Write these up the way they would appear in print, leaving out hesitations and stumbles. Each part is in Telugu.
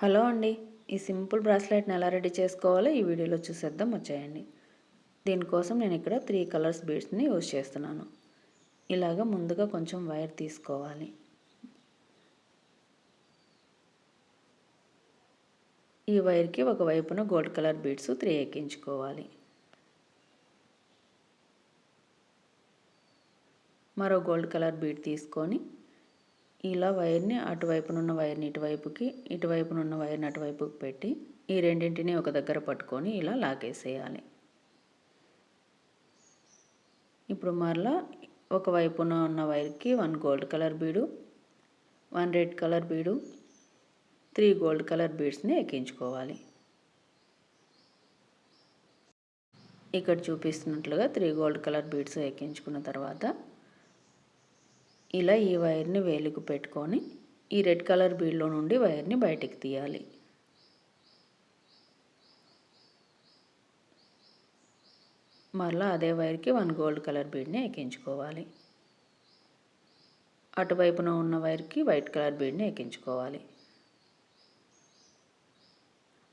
హలో అండి, ఈ సింపుల్ బ్రాస్లెట్ని ఎలా రెడీ చేసుకోవాలో ఈ వీడియోలో చూసేద్దాం, వచ్చేయండి. దీనికోసం నేను ఇక్కడ 3 కలర్స్ బీడ్స్ని యూజ్ చేస్తున్నాను. ఇలాగ ముందుగా కొంచెం వైర్ తీసుకోవాలి. ఈ వైర్కి ఒక వైపున గోల్డ్ కలర్ బీడ్స్ 3 ఎక్కించుకోవాలి. మరో గోల్డ్ కలర్ బీడ్ తీసుకొని ఇలా వైర్ని అటువైపునున్న వైర్ని ఇటువైపుకి, ఇటువైపునున్న వైర్ని అటువైపుకి పెట్టి ఈ రెండింటిని ఒక దగ్గర పట్టుకొని ఇలా లాగేసేయాలి. ఇప్పుడు మరలా ఒకవైపున ఉన్న వైర్కి 1 గోల్డ్ కలర్ బీడు, 1 రెడ్ కలర్ బీడు, 3 గోల్డ్ కలర్ బీడ్స్ని ఎక్కించుకోవాలి. ఇక్కడ చూపిస్తున్నట్లుగా 3 గోల్డ్ కలర్ బీడ్స్ ఎక్కించుకున్న తర్వాత ఇలా ఈ వైర్ని వేలికి పెట్టుకొని ఈ రెడ్ కలర్ బీడ్లో నుండి వైర్ని బయటికి తీయాలి. మరలా అదే వైర్కి 1 గోల్డ్ కలర్ బీడ్ని ఎక్కించుకోవాలి. అటువైపున ఉన్న వైర్కి వైట్ కలర్ బీడ్ని ఎక్కించుకోవాలి.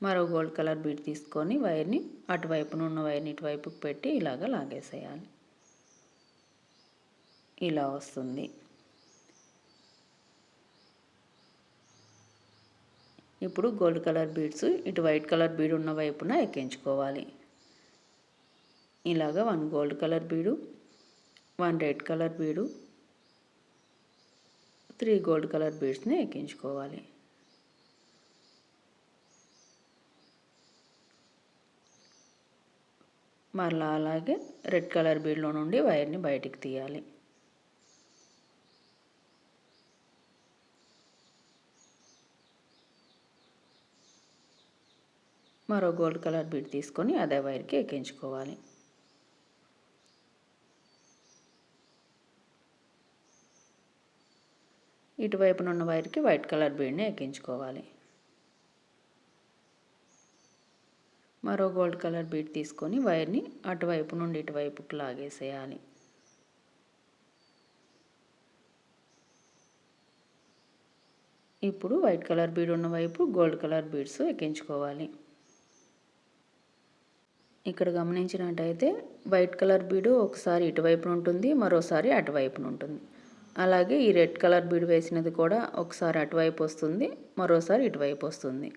మరో గోల్డ్ కలర్ బీడ్ తీసుకొని వైర్ని అటువైపున ఉన్న వైర్ని ఇటువైపుకి పెట్టి ఇలాగ లాగేసేయాలి. ఇలా వస్తుంది. ఇప్పుడు గోల్డ్ కలర్ బీడ్స్ ఇటు వైట్ కలర్ బీడ్ ఉన్న వైపున ఎక్కించుకోవాలి. ఇలాగా 1 గోల్డ్ కలర్ బీడు, 1 రెడ్ కలర్ బీడు, 3 గోల్డ్ కలర్ బీడ్స్ని ఎక్కించుకోవాలి. మరలా అలాగే రెడ్ కలర్ బీడ్లో నుండి వైర్ని బయటికి తీయాలి. మరో గోల్డ్ కలర్ బీడ్ తీసుకొని అదే వైర్కి ఎక్కించుకోవాలి. ఇటువైపునున్న వైర్కి వైట్ కలర్ బీడ్ని ఎక్కించుకోవాలి. మరో గోల్డ్ కలర్ బీడ్ తీసుకొని వైర్ని అటువైపు నుండి ఇటువైపుకి లాగేసేయాలి. ఇప్పుడు వైట్ కలర్ బీడ్ ఉన్న వైపు గోల్డ్ కలర్ బీడ్స్ ఎక్కించుకోవాలి. ఇక్కడ గమనించినట్టయితే వైట్ కలర్ బీడు ఒకసారి ఇటువైపున ఉంటుంది, మరోసారి అటువైపున ఉంటుంది. అలాగే ఈ రెడ్ కలర్ బీడ్ వేసినది కూడా ఒకసారి అటువైపు వస్తుంది, మరోసారి ఇటువైపు వస్తుంది.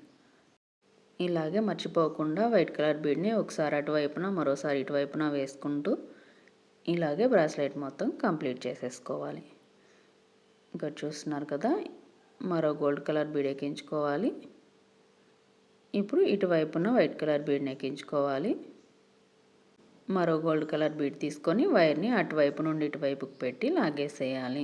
ఇలాగే మర్చిపోకుండా వైట్ కలర్ బీడ్ని ఒకసారి అటువైపున మరోసారి ఇటువైపున వేసుకుంటూ ఇలాగే బ్రాస్లెట్ మొత్తం కంప్లీట్ చేసేసుకోవాలి. ఇక్కడ చూస్తున్నారు కదా, మరో గోల్డ్ కలర్ బీడ్ ఎక్కించుకోవాలి. ఇప్పుడు ఇటువైపున వైట్ కలర్ బీడ్ని ఎక్కించుకోవాలి. మరో గోల్డ్ కలర్ బీడ్ తీసుకొని వైర్ని అటువైపు నుండి ఇటువైపుకి పెట్టి లాగేసేయాలి.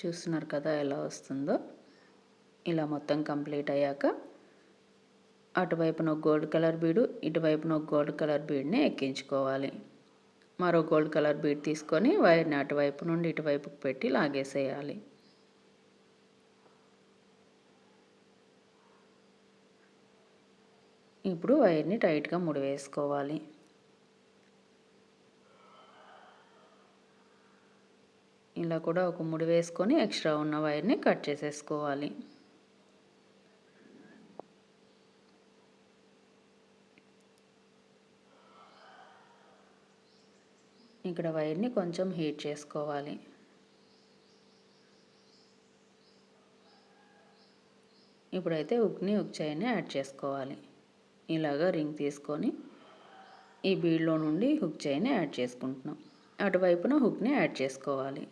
చూస్తున్నారు కదా ఎలా వస్తుందో. ఇలా మొత్తం కంప్లీట్ అయ్యాక అటువైపున ఒక గోల్డ్ కలర్ బీడు, ఇటువైపున ఒక గోల్డ్ కలర్ బీడ్ని ఎక్కించుకోవాలి. మరో గోల్డ్ కలర్ బీడ్ తీసుకొని వైర్ని అటువైపు నుండి ఇటువైపుకి పెట్టి లాగేసేయాలి. ఇప్పుడు వైర్ని టైట్గా ముడివేసుకోవాలి. ఇలా కూడా ఒక ముడి వేసుకొని ఎక్స్ట్రా ఉన్న వైర్ని కట్ చేసేసుకోవాలి. ఇక్కడ వైర్ని కొంచెం హీట్ చేసుకోవాలి. ఇప్పుడైతే హుక్ చైన్ని యాడ్ చేసుకోవాలి. ఇలాగా రింగ్ తీసుకొని ఈ బీడ్లో నుండి హుక్ చైన్ని యాడ్ చేసుకుంటున్నాం. అటువైపున హుక్ని యాడ్ చేసుకోవాలి.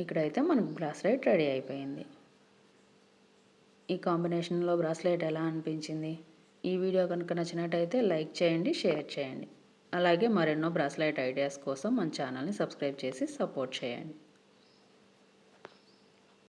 ఇక్కడైతే మనకు బ్రాస్లెట్ రెడీ అయిపోయింది. ఈ కాంబినేషన్లో బ్రాస్లెట్ ఎలా అనిపించింది? ఈ వీడియో కనుక నచ్చినట్టయితే లైక్ చేయండి, షేర్ చేయండి. అలాగే మరెన్నో బ్రాస్లెట్ ఐడియాస్ కోసం మన ఛానల్ని సబ్స్క్రైబ్ చేసి సపోర్ట్ చేయండి.